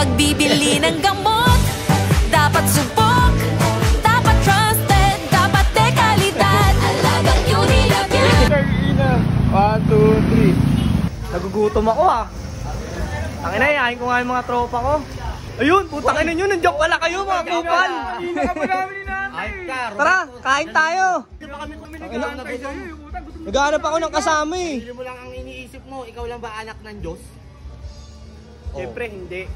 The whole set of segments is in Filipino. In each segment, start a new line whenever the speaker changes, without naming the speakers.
pagbibili ng gamot. Dapat subok, dapat trusted, dapat dekalidad. Alagang Unilab yan.
1, 2, 3. Nagugutom ako ah. Ang inayain ko nga yung mga tropa ko. Ayun, putang ina nyo, nandiyan pala kayo mga kupal. Tara, kain tayo. Naghahanap ako ng kasama eh.
Hindi mo lang ang iniisip mo, ikaw lang ba anak ng Diyos?
Siyempre, hindi.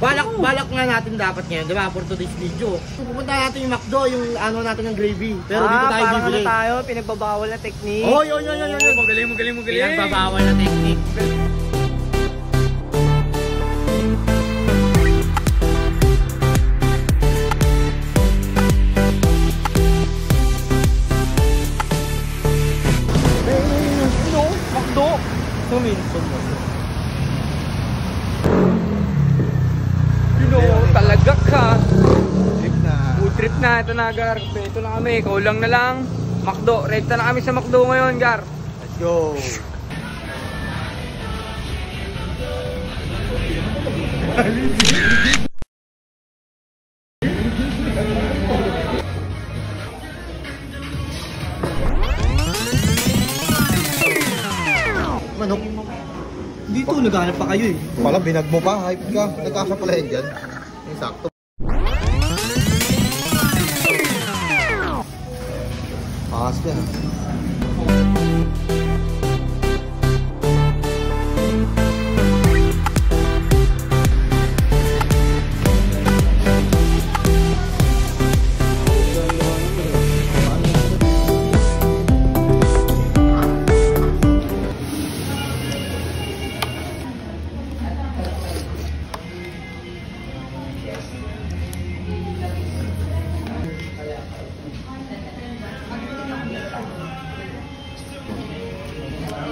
Balak nga natin dapat ngayon, di ba? For today's video. Pupunta natin yung McDo, yung ano natin ng gravy. Pero dito tayo bibili.
Parang tayo, pinagbabawal na technique.
Oh, yun.
Magaling.
Pinagbabawal na technique.
McDo. Suminson mo. Talaga ka.
Trip na.
Food trip na. Ito na, Gar. Ito na kami. Kulang na lang. McDo. Rekta na kami sa McDo ngayon, Gar.
Let's go. Manok. Dito, naghanap pa kayo eh.
Pala, binag mo pa, hype ka. Nagkasa pala yan dyan. Yung sakto. Pakas yan.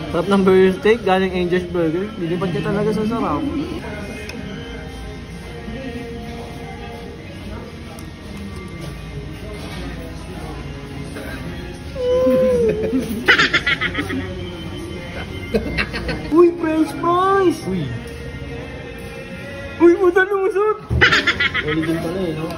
Sarap ng burger steak, galing Angel's Burger. Lilipad ka talaga sa sarap. Uy, french fries! Uy, madali mo sir!
Ulit din pala eh, no?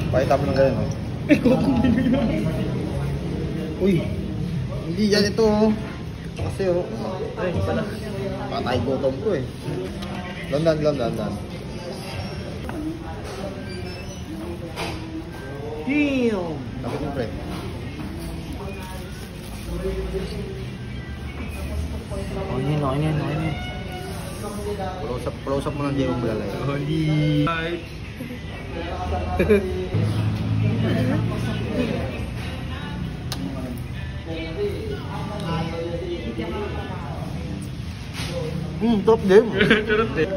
Pakita mo ng gano'n, oh. Uy, hindi yan ito, oh. Ito kasi, oh.
Ay, pala.
Patay gutom ko, eh. Landan.
Damn!
Tapos yung pre.
Okay na.
Close up mo ng Diego Bulalay.
Holy!
Top din.
Sarap din.